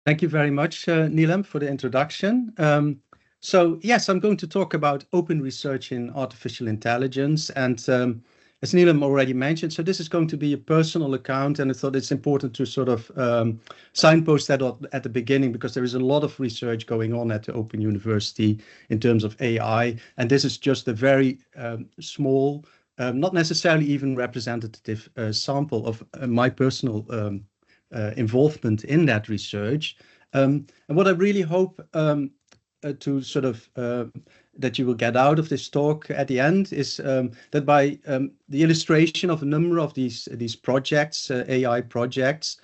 Thank you very much, Neelam, for the introduction. So yes, I'm going to talk about open research in artificial intelligence. And as Neelam already mentioned, so this is going to be a personal account, and I thought it's important to sort of signpost that at the beginning, because there is a lot of research going on at the Open University in terms of AI. And this is just a very small, not necessarily even representative sample of my personal involvement in that research. And what I really hope to sort of that you will get out of this talk at the end is that by the illustration of a number of these projects, AI projects,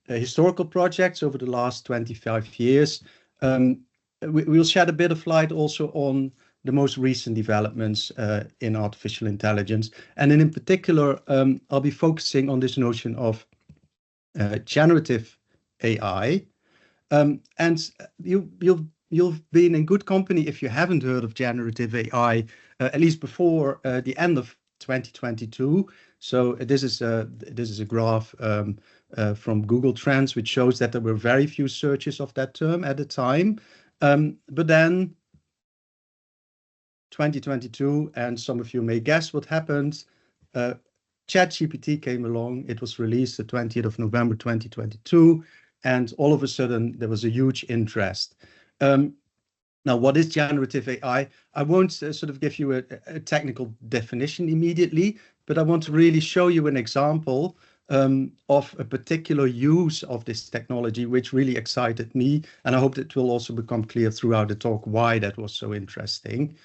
historical projects over the last 25 years, we'll shed a bit of light also on the most recent developments in artificial intelligence. And in particular, I'll be focusing on this notion of generative AI. And you've been in good company if you haven't heard of generative AI, at least before the end of 2022. So this is a graph from Google Trends, which shows that there were very few searches of that term at the time. But then 2022, and some of you may guess what happened. ChatGPT came along. It was released the 20th of November 2022, and all of a sudden there was a huge interest. Now, what is generative AI? I won't sort of give you a technical definition immediately, but I want to really show you an example of a particular use of this technology, which really excited me. And I hope that it will also become clear throughout the talk why that was so interesting.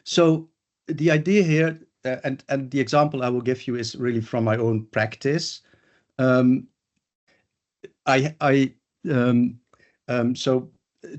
So the idea here, and the example I will give you is really from my own practice. So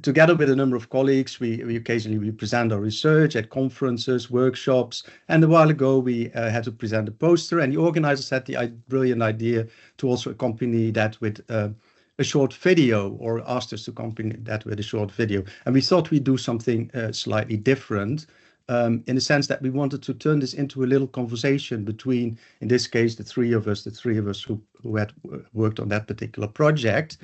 together with a number of colleagues, we occasionally present our research at conferences, workshops, and a while ago we had to present a poster, and the organizers had the brilliant idea to also accompany that with a short video, or asked us to accompany that with a short video. And we thought we'd do something slightly different. In the sense that we wanted to turn this into a little conversation between, in this case, the three of us who had worked on that particular project.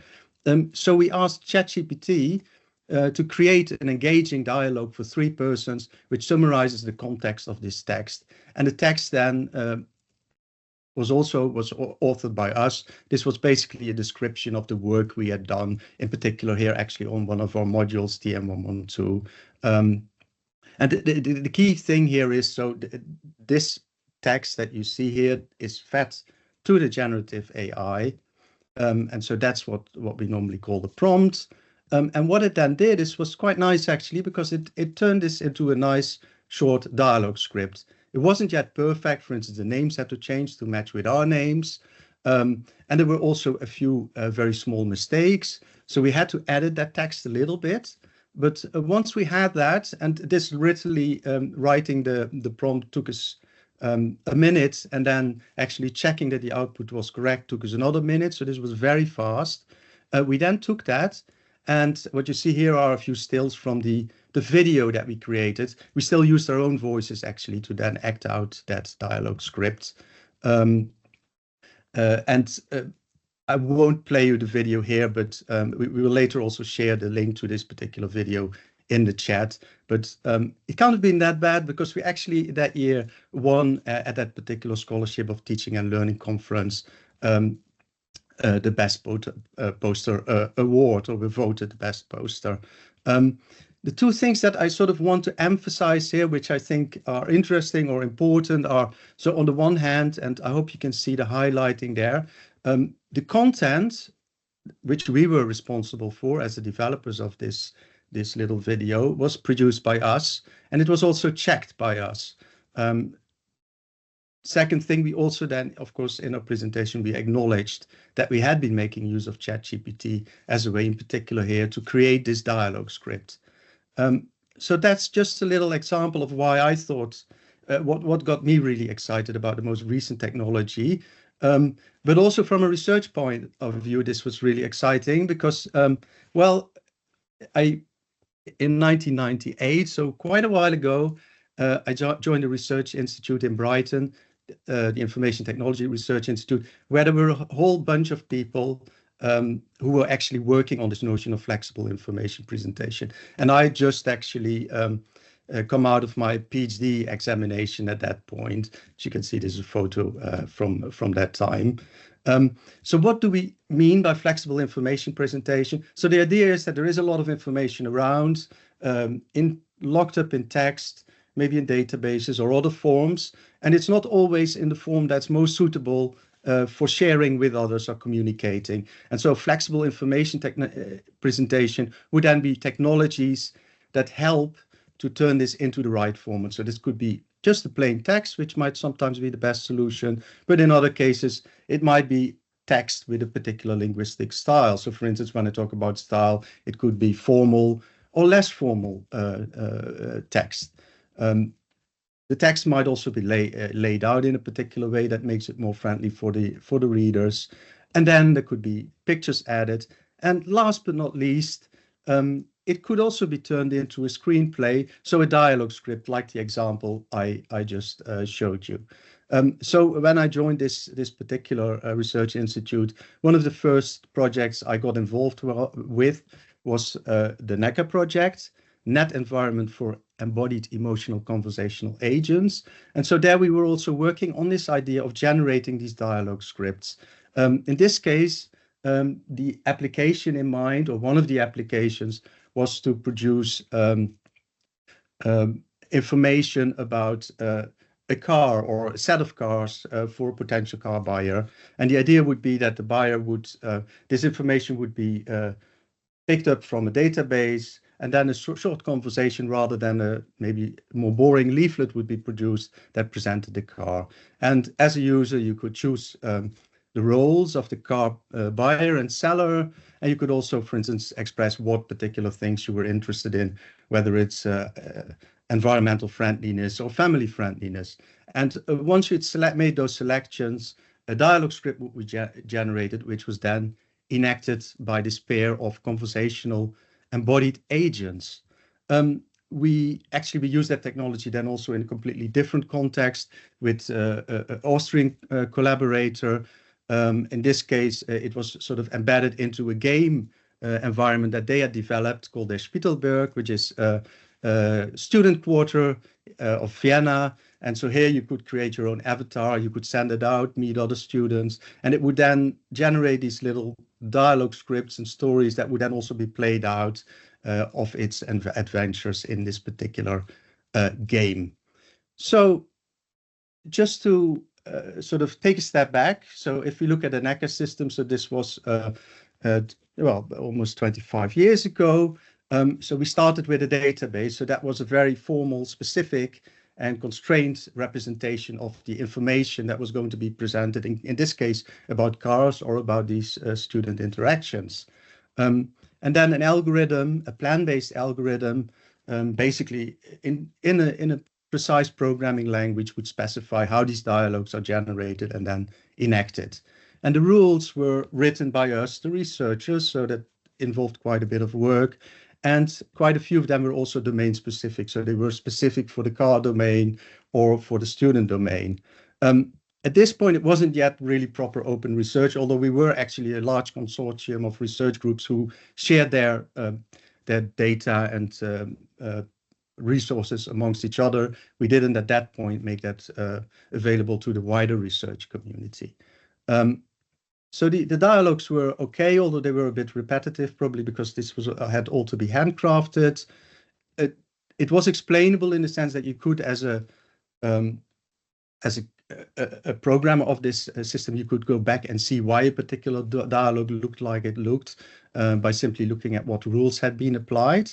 So we asked ChatGPT to create an engaging dialogue for three persons, which summarizes the context of this text. And the text then was authored by us. This was basically a description of the work we had done, in particular here, actually on one of our modules, TM112. And the key thing here is, so this text that you see here is fed to the generative AI. And so that's what we normally call the prompt. And what it then did was quite nice, actually, because it turned this into a nice short dialogue script. It wasn't yet perfect. For instance, the names had to change to match with our names. And there were also a few very small mistakes. So we had to edit that text a little bit. But once we had that, and this literally writing the prompt took us a minute, and then actually checking that the output was correct took us another minute. So this was very fast. We then took that, and what you see here are a few stills from the video that we created. We still used our own voices actually to then act out that dialogue script. I won't play you the video here, but we will later also share the link to this particular video in the chat. But it can't have been that bad, because we actually that year won at that particular Scholarship of Teaching and Learning conference the Best Poster Award, or we voted the best poster. The two things that I sort of want to emphasize here, which I think are interesting or important, are, so on the one hand, and I hope you can see the highlighting there, the content which we were responsible for as the developers of this little video was produced by us, and it was also checked by us. Second thing, we also then, of course, in our presentation, we acknowledged that we had been making use of ChatGPT as a way in particular here to create this dialogue script. So that's just a little example of why I thought what got me really excited about the most recent technology. But also from a research point of view, this was really exciting because, well, in 1998, so quite a while ago, I joined a research institute in Brighton, the Information Technology Research Institute, where there were a whole bunch of people who were actually working on this notion of flexible information presentation. And I just actually come out of my PhD examination at that point. As you can see, there's a photo from that time. So what do we mean by flexible information presentation? So the idea is that there is a lot of information around, locked up in text, maybe in databases or other forms, and it's not always in the form that's most suitable for sharing with others or communicating. And so flexible information presentation would then be technologies that help to turn this into the right format. So this could be just a plain text, which might sometimes be the best solution, but in other cases, it might be text with a particular linguistic style. So for instance, when I talk about style, it could be formal or less formal text. The text might also be laid out in a particular way that makes it more friendly for the readers. And then there could be pictures added. And last but not least, it could also be turned into a screenplay, so a dialogue script like the example I just showed you. So when I joined this particular research institute, one of the first projects I got involved with was the NECA project, Net Environment for Embodied Emotional Conversational Agents. And so there we were also working on this idea of generating these dialogue scripts. In this case, the application in mind, or one of the applications, was to produce information about a car or a set of cars for a potential car buyer. And the idea would be that the buyer would, this information would be picked up from a database, and then a short conversation rather than a maybe more boring leaflet would be produced that presented the car. And as a user, you could choose the roles of the car buyer and seller, and you could also, for instance, express what particular things you were interested in, whether it's environmental friendliness or family friendliness. And once you'd made those selections, a dialogue script would be generated, which was then enacted by this pair of conversational embodied agents. We use that technology then also in a completely different context with an Austrian collaborator. In this case, it was sort of embedded into a game environment that they had developed called the Spittelberg, which is a student quarter of Vienna. And so here you could create your own avatar, you could send it out, meet other students, and it would then generate these little dialogue scripts and stories that would then also be played out of its adventures in this particular game. So just to sort of take a step back. So if we look at the NECA system, so this was, well, almost 25 years ago. So we started with a database. So that was a very formal, specific, and constrained representation of the information that was going to be presented, in this case, about cars or about these student interactions. And then an algorithm, a plan-based algorithm, basically in a precise programming language would specify how these dialogues are generated and then enacted. And the rules were written by us, the researchers, so that involved quite a bit of work. And quite a few of them were also domain specific. So they were specific for the car domain or for the student domain. At this point, it wasn't yet really proper open research, although we were actually a large consortium of research groups who shared their data and resources amongst each other. We didn't at that point make that available to the wider research community. So the dialogues were okay, although they were a bit repetitive, probably because this had all to be handcrafted. It was explainable in the sense that you could, as a programmer of this system, you could go back and see why a particular dialogue looked like it looked by simply looking at what rules had been applied.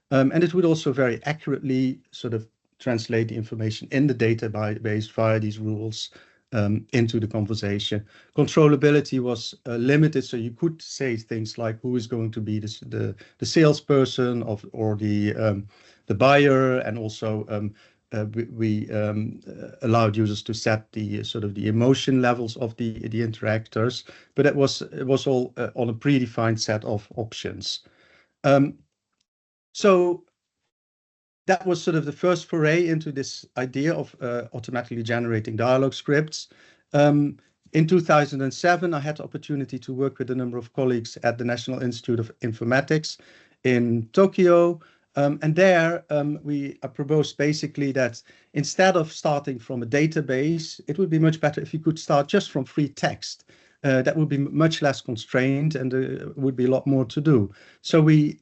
And it would also very accurately sort of translate the information in the database via these rules into the conversation. Controllability was limited, so you could say things like who is going to be the salesperson or the buyer, and also we allowed users to set the sort of the emotion levels of the interactors, but it was all on a predefined set of options. So that was sort of the first foray into this idea of automatically generating dialogue scripts. In 2007, I had the opportunity to work with a number of colleagues at the National Institute of Informatics in Tokyo. And there we proposed basically that instead of starting from a database, it would be much better if you could start just from free text. That would be much less constrained and would be a lot more to do. So we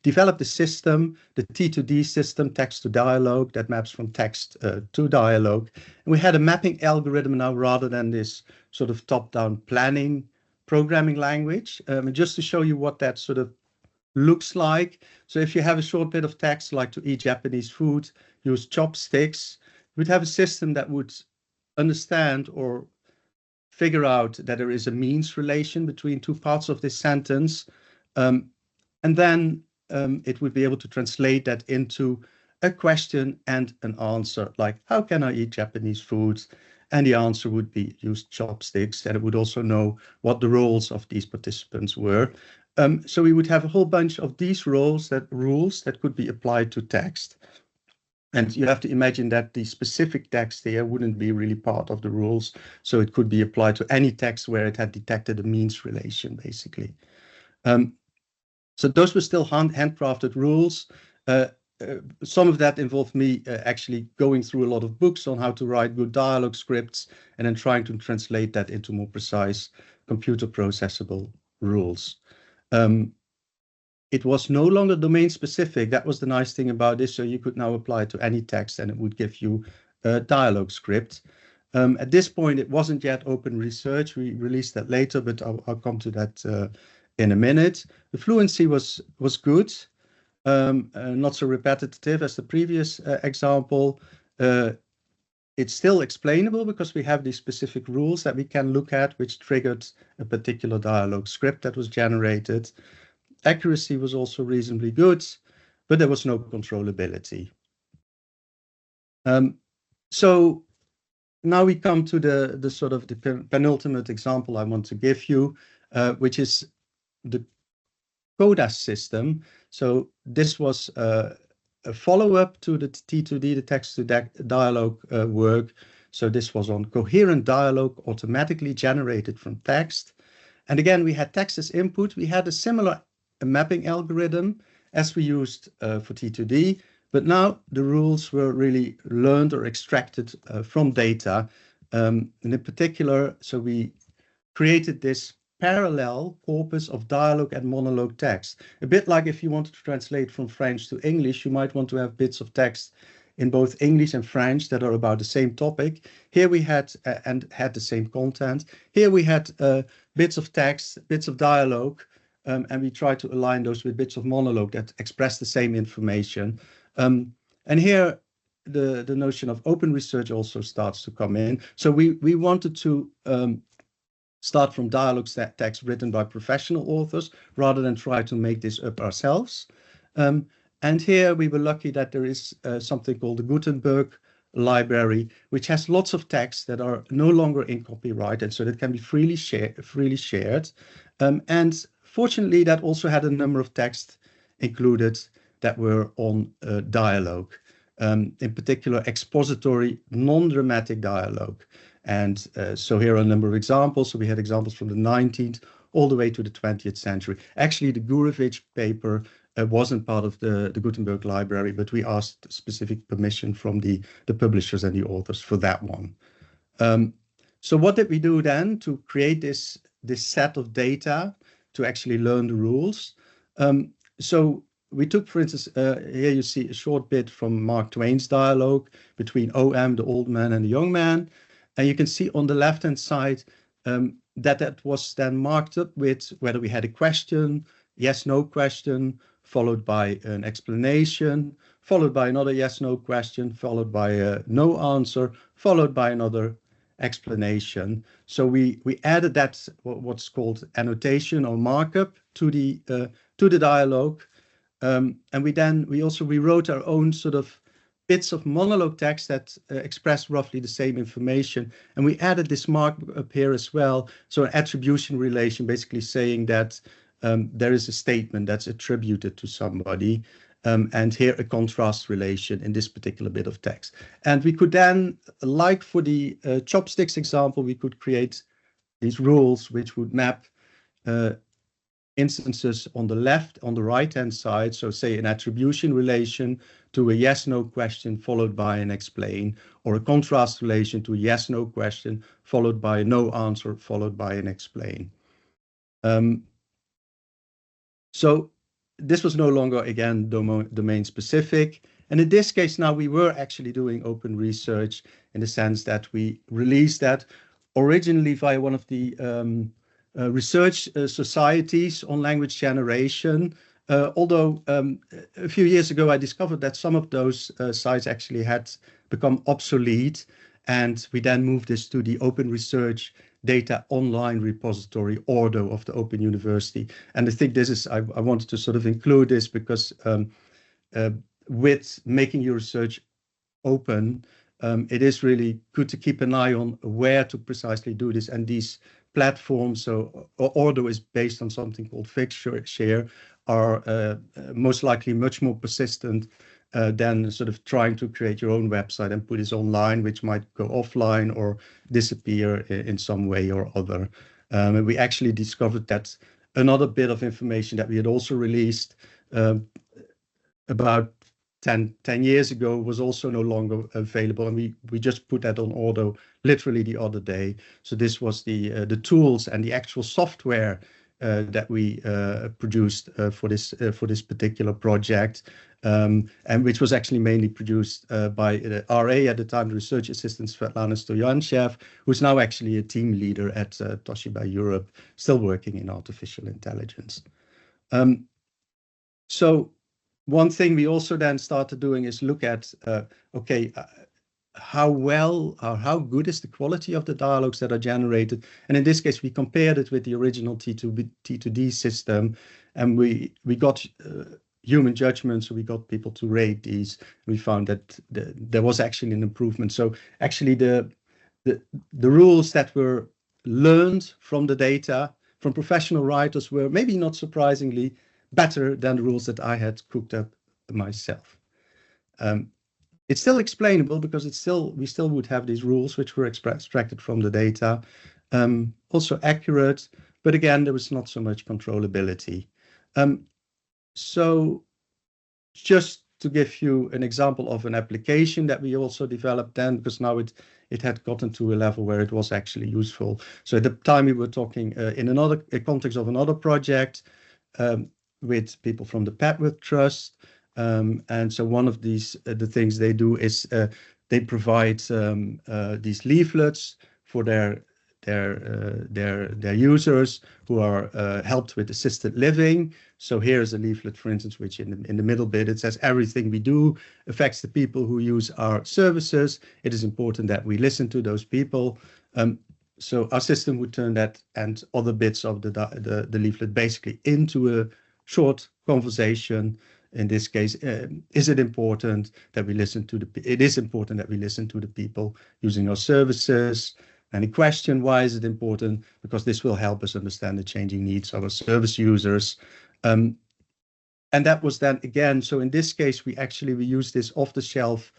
developed a system, the T2D system, text to dialogue, that maps from text to dialogue. And we had a mapping algorithm now rather than this sort of top-down planning programming language. And just to show you what that sort of looks like. So if you have a short bit of text like to eat Japanese food, use chopsticks, we'd have a system that would understand or figure out that there is a means relation between two parts of this sentence. And then it would be able to translate that into a question and an answer, like, how can I eat Japanese food? And the answer would be use chopsticks. And it would also know what the roles of these participants were. So we would have a whole bunch of these rules that could be applied to text. And you have to imagine that the specific text here wouldn't be really part of the rules. So it could be applied to any text where it had detected a means relation, basically. So those were still handcrafted rules. Some of that involved me actually going through a lot of books on how to write good dialogue scripts and then trying to translate that into more precise computer processable rules. It was no longer domain specific. That was the nice thing about this. So you could now apply it to any text and it would give you a dialogue script. At this point, it wasn't yet open research. We released that later, but I'll come to that in a minute. The fluency was good, not so repetitive as the previous example. It's still explainable because we have these specific rules that we can look at, which triggered a particular dialogue script that was generated. Accuracy was also reasonably good, but there was no controllability. So now we come to the sort of the penultimate example I want to give you, which is the CODAS system. So this was a follow-up to the T2D, the text-to-dialogue work. So this was on coherent dialogue automatically generated from text. And again, we had text as input. We had a similar mapping algorithm as we used for T2D, but now the rules were really learned or extracted from data. And in particular, so we created this parallel corpus of dialogue and monologue text. A bit like if you wanted to translate from French to English, you might want to have bits of text in both English and French that are about the same topic. Here we had, and had the same content. Here we had bits of text, bits of dialogue, and we try to align those with bits of monologue that express the same information. And here the notion of open research also starts to come in. So we wanted to start from dialogue text written by professional authors rather than try to make this up ourselves. And here we were lucky that there is something called the Gutenberg library, which has lots of texts that are no longer in copyright, and so that can be freely shared. And fortunately, that also had a number of texts included that were on dialogue, in particular expository, non-dramatic dialogue. And so here are a number of examples. So we had examples from the 19th all the way to the 20th century. Actually, the Gurevich paper wasn't part of the Gutenberg library, but we asked specific permission from the publishers and the authors for that one. So what did we do then to create this set of data to actually learn the rules? So we took, for instance, here you see a short bit from Mark Twain's dialogue between O.M., the old man, and the young man. And you can see on the left-hand side that was then marked up with whether we had a question, yes, no question, followed by an explanation, followed by another yes, no question, followed by a no answer, followed by another explanation. So we added that, what's called annotation or markup to the dialogue. And we also rewrote our own sort of bits of monologue text that express roughly the same information. And we added this markup here as well. So an attribution relation, basically saying that there is a statement that's attributed to somebody. And here a contrast relation in this particular bit of text. And we could then, like for the chopsticks example, we could create these rules which would map instances on the left, on the right-hand side, so say an attribution relation to a yes-no question followed by an explain, or a contrast relation to a yes-no question followed by a no answer followed by an explain. So this was no longer, again, domain specific. And in this case now we were actually doing open research in the sense that we released that originally via one of the research societies on language generation. Although a few years ago I discovered that some of those sites actually had become obsolete, and we then moved this to the Open Research Data Online Repository, Ordo, of the Open University. And I think this is, I wanted to sort of include this because with making your research open, it is really good to keep an eye on where to precisely do this. And these platforms, so Ordo is based on something called Figshare, are most likely much more persistent than sort of trying to create your own website and put this online, which might go offline or disappear in some way or other. And we actually discovered that another bit of information that we had also released about 10 years ago was also no longer available, and we just put that on Ordo literally the other day. So this was the tools and the actual software that we produced for this particular project, and which was actually mainly produced by the RA at the time, the research assistant Svetlana Stoyanchev, who's now actually a team leader at Toshiba Europe, still working in artificial intelligence. So one thing we also then started doing is look at, how well or how good is the quality of the dialogues that are generated. And in this case, we compared it with the original T2D system, and we got human judgment, so we got people to rate these. We found that there was actually an improvement. So actually the rules that were learned from the data from professional writers were, maybe not surprisingly, better than the rules that I had cooked up myself. It's still explainable because we still would have these rules which were extracted from the data, also accurate, but again, there was not so much controllability. So just to give you an example of an application that we also developed then, because now it had gotten to a level where it was actually useful. So at the time we were talking in another context of another project, with people from the Papworth Trust, and so one of these the things they do is they provide these leaflets for their users who are helped with assisted living. So here's a leaflet, for instance, which in the middle bit it says everything we do affects the people who use our services. It is important that we listen to those people. So our system would turn that and other bits of the leaflet basically into a short conversation. In this case, is it important that we listen to it is important that we listen to the people using our services. Any question, why is it important? Because this will help us understand the changing needs of our service users. And that was then again, so in this case, we use this off-the-shelf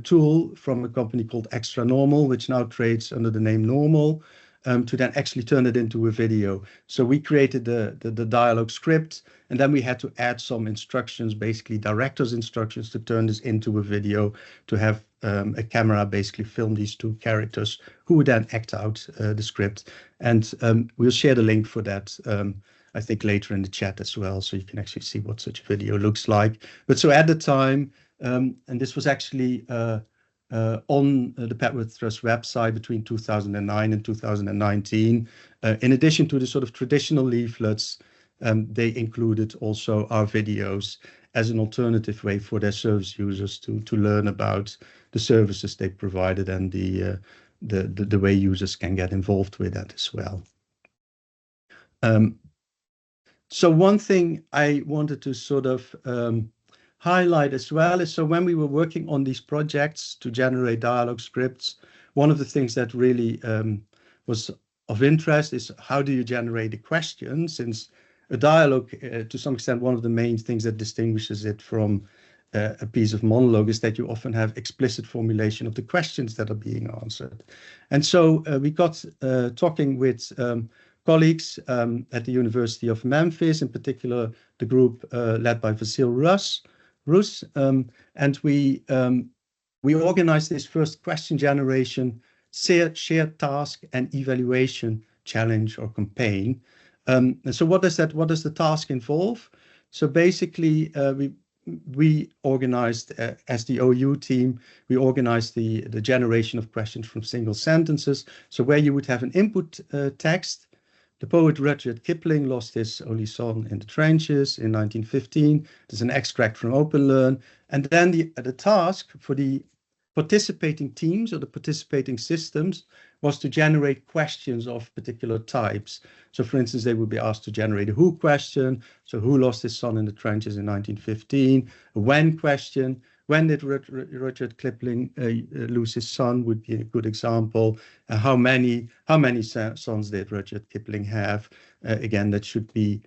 tool from a company called Extra Normal, which now trades under the name Normal, to then actually turn it into a video. So we created the dialogue script, and then we had to add some instructions, basically director's instructions, to turn this into a video, to have a camera basically film these two characters who would then act out the script. And we'll share the link for that, I think, later in the chat as well, so you can actually see what such a video looks like. But so at the time, and this was actually on the Papworth Trust website between 2009 and 2019. In addition to the sort of traditional leaflets, they included also our videos as an alternative way for their service users to learn about the services they provided and the way users can get involved with that as well. So one thing I wanted to sort of highlight as well is, so when we were working on these projects to generate dialogue scripts, one of the things that really was of interest is how do you generate a question, since a dialogue, to some extent, one of the main things that distinguishes it from a piece of monologue is that you often have explicit formulation of the questions that are being answered. And so we got talking with colleagues at the University of Memphis, in particular the group led by Vasil Rus, and we organized this first question generation shared task and evaluation challenge or campaign. And so what does the task involve? So basically, we organized, as the OU team, we organized the generation of questions from single sentences. So where you would have an input text. The poet Rudyard Kipling lost his only son in the trenches in 1915. There's an extract from OpenLearn. And then the task for the participating teams or the participating systems was to generate questions of particular types. So for instance, they would be asked to generate a who question. So who lost his son in the trenches in 1915? A when question. When did Rudyard Kipling lose his son would be a good example. How many sons did Rudyard Kipling have? Again, that should be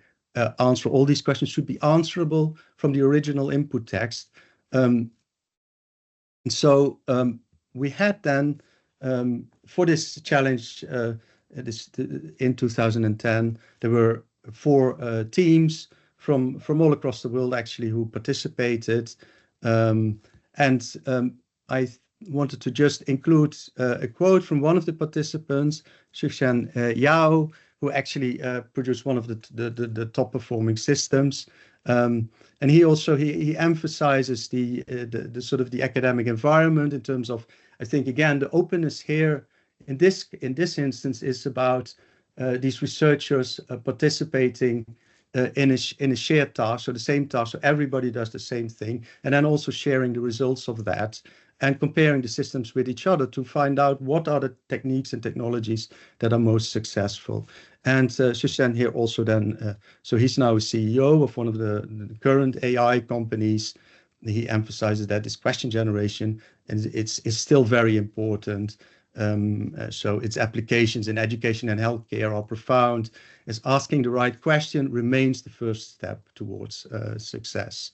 answer. All these questions should be answerable from the original input text. And so we had then, for this challenge in 2010, there were 4 teams from all across the world actually who participated. I wanted to just include a quote from one of the participants, Xuexian Yao, who actually produced one of the top performing systems. And he emphasizes the sort of the academic environment in terms of, I think again, the openness here in this instance is about these researchers participating in a shared task, so the same task, so everybody does the same thing, and then also sharing the results of that and comparing the systems with each other to find out what are the techniques and technologies that are most successful. And Xuexian here also then, so he's now a CEO of one of the current AI companies. He emphasizes that this question generation is still very important. So its applications in education and healthcare are profound, as asking the right question remains the first step towards success.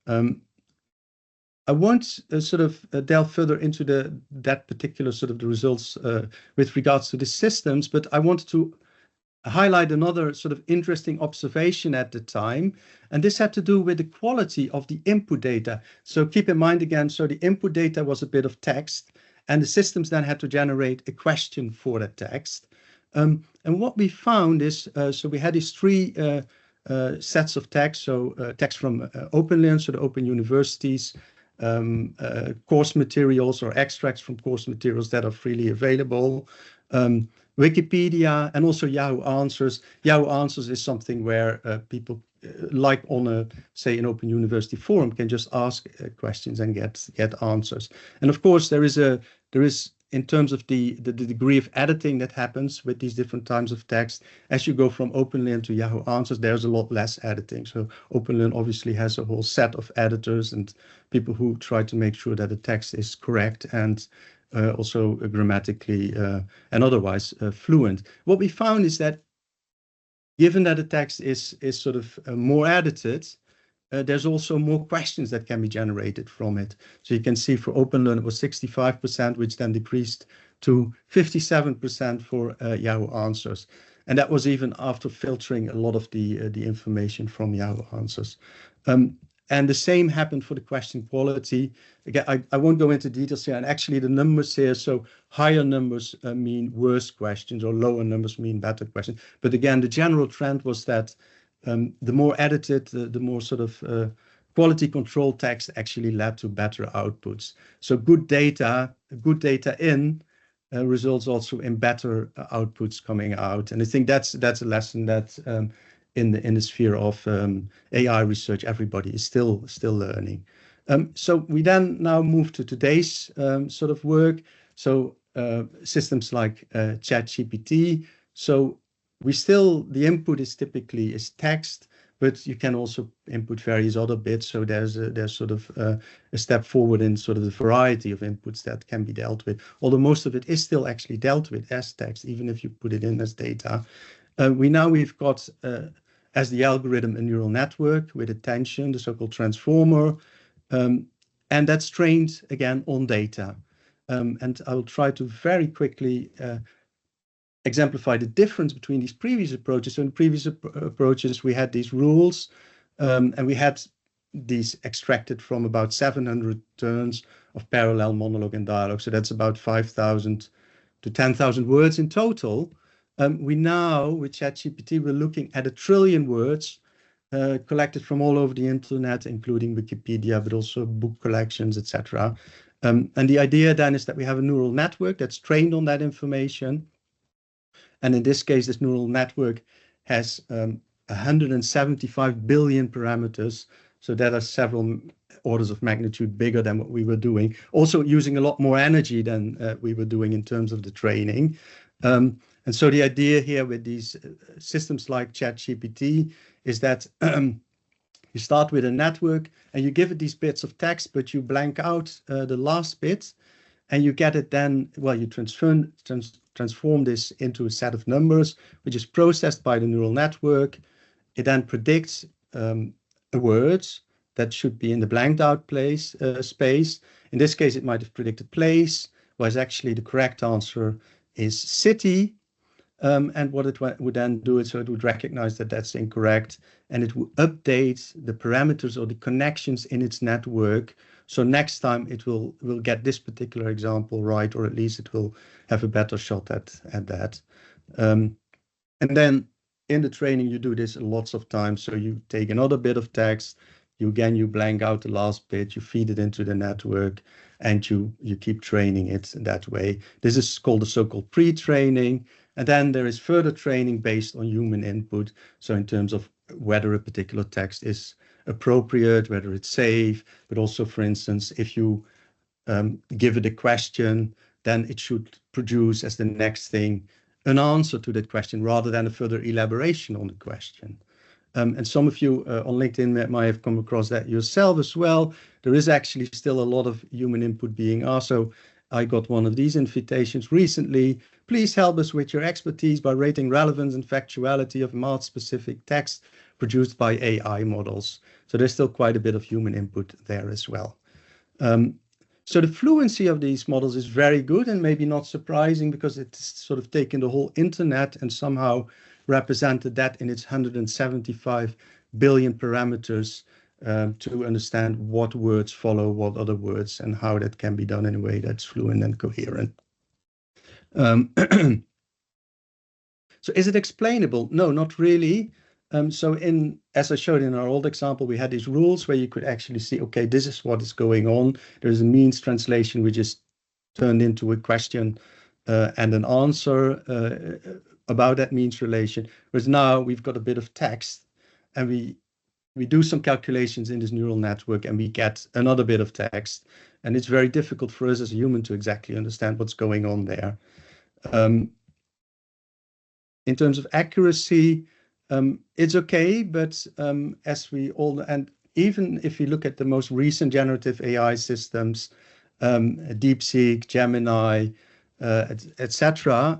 I won't sort of delve further into that particular sort of the results with regards to the systems, but I wanted to highlight another sort of interesting observation at the time, and this had to do with the quality of the input data. So keep in mind again, so the input data was a bit of text, and the systems then had to generate a question for that text. And what we found is, so we had these 3 sets of text, so text from OpenLearn, so the Open Universities, course materials or extracts from course materials that are freely available, Wikipedia, and also Yahoo Answers. Yahoo Answers is something where people, like on say an Open University forum, can just ask questions and get answers. And of course, there is in terms of the degree of editing that happens with these different types of text, as you go from OpenLearn to Yahoo Answers, there's a lot less editing. So OpenLearn obviously has a whole set of editors and people who try to make sure that the text is correct and also grammatically and otherwise fluent. What we found is that given that the text is sort of more edited, there's also more questions that can be generated from it. So you can see for OpenLearn it was 65%, which then decreased to 57% for Yahoo Answers. And that was even after filtering a lot of the information from Yahoo Answers. And the same happened for the question quality. Again, I won't go into details here, and actually the numbers here, so higher numbers mean worse questions, or lower numbers mean better questions. But again, the general trend was that the more edited, the more sort of quality control text actually led to better outputs. So good data in results also in better outputs coming out. And I think that's a lesson that in the sphere of AI research, everybody is still learning. So we then now move to today's sort of work. So systems like ChatGPT. So the input is typically text, but you can also input various other bits. So there's sort of a step forward in sort of the variety of inputs that can be dealt with. Although most of it is still actually dealt with as text, even if you put it in as data. We've got as the algorithm a neural network with attention, the so-called transformer. And that's trained again on data. And I'll try to very quickly exemplify the difference between these previous approaches. So in previous approaches, we had these rules, and we had these extracted from about 700 turns of parallel monologue and dialogue. So that's about 5,000 to 10,000 words in total. We now, with ChatGPT, we're looking at 1 trillion words collected from all over the internet, including Wikipedia, but also book collections, etc. And the idea then is that we have a neural network that's trained on that information. And in this case, this neural network has 175 billion parameters. So that are several orders of magnitude bigger than what we were doing. Also using a lot more energy than we were doing in terms of the training. And so the idea here with these systems like ChatGPT is that you start with a network and you give it these bits of text, but you blank out the last bit, and you get it then, well, you transform this into a set of numbers, which is processed by the neural network. It then predicts words that should be in the blanked out space. In this case, it might have predicted place, whereas actually the correct answer is city. And what it would then do is, so it would recognize that that's incorrect, and it would update the parameters or the connections in its network. So next time it will get this particular example right, or at least it will have a better shot at that. And then in the training, you do this lots of times. So you take another bit of text, you blank out the last bit, you feed it into the network, and you keep training it that way. This is called the so-called pre-training. And then there is further training based on human input. So in terms of whether a particular text is appropriate, whether it's safe, but also, for instance, if you give it a question, then it should produce as the next thing an answer to that question rather than a further elaboration on the question. And some of you on LinkedIn might have come across that yourself as well. There is actually still a lot of human input being asked. So I got one of these invitations recently. Please help us with your expertise by rating relevance and factuality of math-specific text produced by AI models. So there's still quite a bit of human input there as well. So the fluency of these models is very good, and maybe not surprising because it's sort of taken the whole internet and somehow represented that in its 175 billion parameters to understand what words follow what other words and how that can be done in a way that's fluent and coherent. So is it explainable? No, not really. So as I showed in our old example, we had these rules where you could actually see, okay, this is what is going on. There's a means translation which is turned into a question and an answer about that means relation. Whereas now we've got a bit of text, and we do some calculations in this neural network, and we get another bit of text. And it's very difficult for us as a human to exactly understand what's going on there. In terms of accuracy, it's okay, but as we all, and even if you look at the most recent generative AI systems, DeepSeek, Gemini, etc.,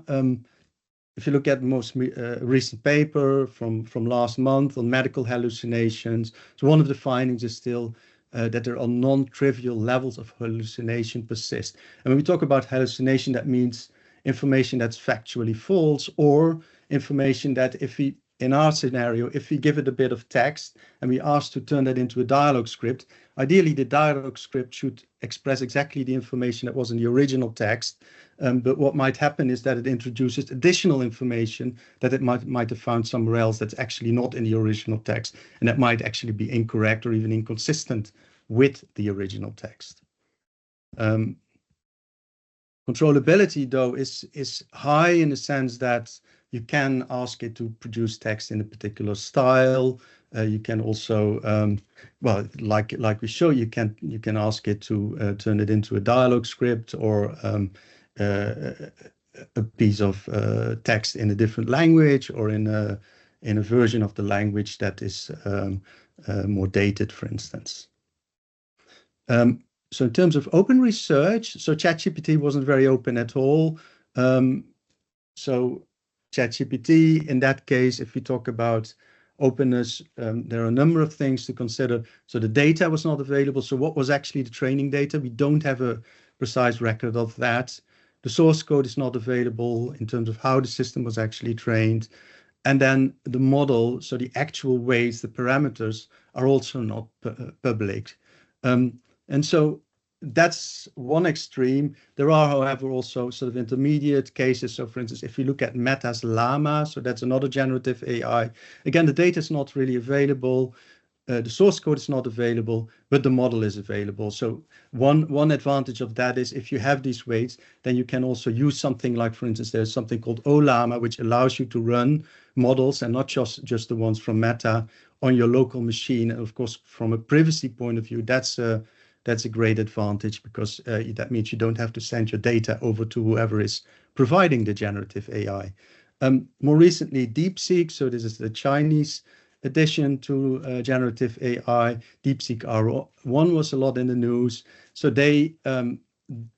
if you look at the most recent paper from last month on medical hallucinations, so one of the findings is still that there are non-trivial levels of hallucination persist. And when we talk about hallucination, that means information that's factually false, or information that in our scenario, if we give it a bit of text and we ask to turn that into a dialogue script, ideally the dialogue script should express exactly the information that was in the original text. But what might happen is that it introduces additional information that it might have found somewhere else that's actually not in the original text, and that might actually be incorrect or even inconsistent with the original text. Controllability, though, is high in the sense that you can ask it to produce text in a particular style. You can also, well, like we show, you can ask it to turn it into a dialogue script or a piece of text in a different language, or in a version of the language that is more dated, for instance. So in terms of open research, so ChatGPT wasn't very open at all. So ChatGPT, in that case, if we talk about openness. There are a number of things to consider. So the data was not available. So what was actually the training data? We don't have a precise record of that. The source code is not available in terms of how the system was actually trained. And then the model, so the actual weights, the parameters are also not public. And so that's one extreme. There are, however, also sort of intermediate cases. So for instance, if you look at Meta's Llama, so that's another generative AI, again, the data is not really available. The source code is not available, but the model is available. So one advantage of that is if you have these weights, then you can also use something like, for instance, there's something called Ollama, which allows you to run models and not just the ones from Meta on your local machine. And of course, from a privacy point of view, that's a great advantage, because that means you don't have to send your data over to whoever is providing the generative AI. More recently, DeepSeek, so this is the Chinese addition to generative AI. DeepSeek R1 was a lot in the news. So they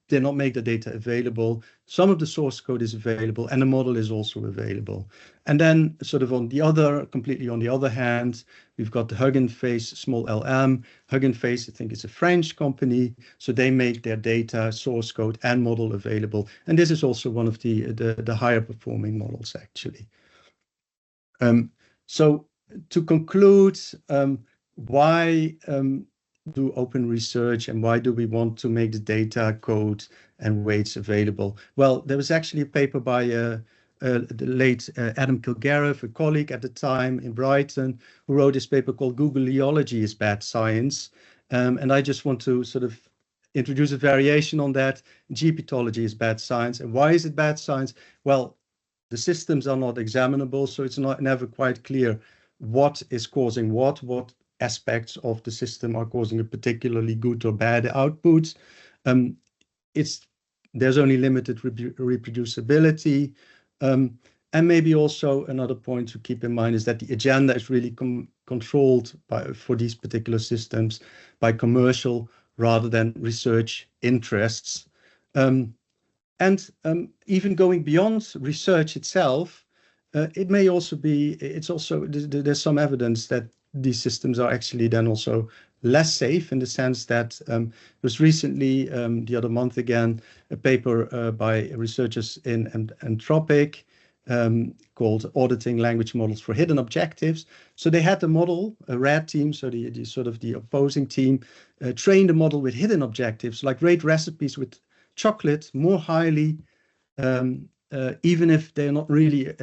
did not make the data available. Some of the source code is available and the model is also available. And then sort of completely on the other hand, we've got the Hugging Face small LM. Hugging Face, I think, is a French company. So they make their data, source code and model available. And this is also one of the higher performing models, actually. So to conclude, why do open research and why do we want to make the data, code and weights available? Well, there was actually a paper by the late Adam Kilgariff, a colleague at the time in Brighton, who wrote this paper called Googleology is Bad Science. And I just want to sort of introduce a variation on that. GPtology is bad science. And why is it bad science? Well, the systems are not examinable, so it's never quite clear what is causing what aspects of the system are causing a particularly good or bad output. There's only limited reproducibility. And maybe also another point to keep in mind is that the agenda is really controlled for these particular systems by commercial rather than research interests. And even going beyond research itself, it may also be, there's some evidence that these systems are actually then also less safe, in the sense that there was recently, the other month again, a paper by researchers in Anthropic called Auditing Language Models for Hidden Objectives. So they had the model, a red team, so the sort of the opposing team, trained the model with hidden objectives, like rate recipes with chocolate more highly, even if they're not really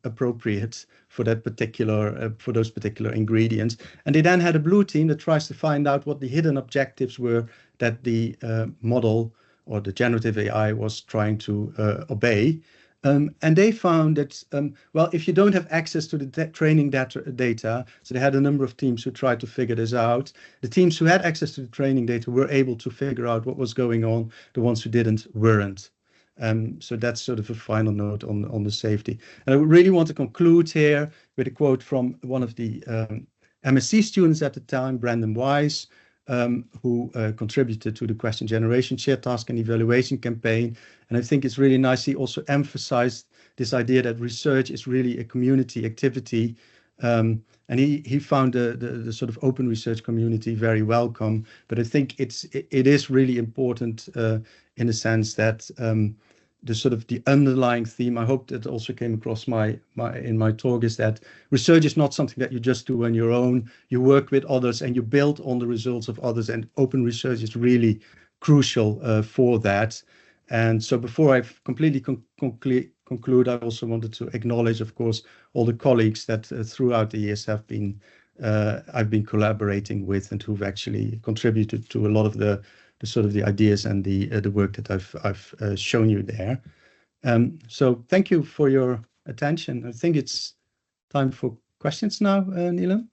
appropriate for that particular for those particular ingredients. And they then had a blue team that tries to find out what the hidden objectives were that the model or the generative AI was trying to obey. And they found that, well, if you don't have access to the training data, so they had a number of teams who tried to figure this out. The teams who had access to the training data were able to figure out what was going on. The ones who didn't weren't. So that's sort of a final note on the safety. And I really want to conclude here with a quote from one of the MSc students at the time, Brandon Wise, who contributed to the question generation shared task and evaluation campaign. And I think it's really nice. He also emphasized this idea that research is really a community activity. And he found the sort of open research community very welcome. But I think it is really important in the sense that the sort of the underlying theme, I hope that also came across in my talk, is that research is not something that you just do on your own. You work with others and you build on the results of others, and open research is really crucial for that. And so before I completely conclude, I also wanted to acknowledge, of course, all the colleagues that throughout the years I've been collaborating with, and who've actually contributed to a lot of the sort of the ideas and the work that I've shown you there. So thank you for your attention. I think it's time for questions now, Neelam.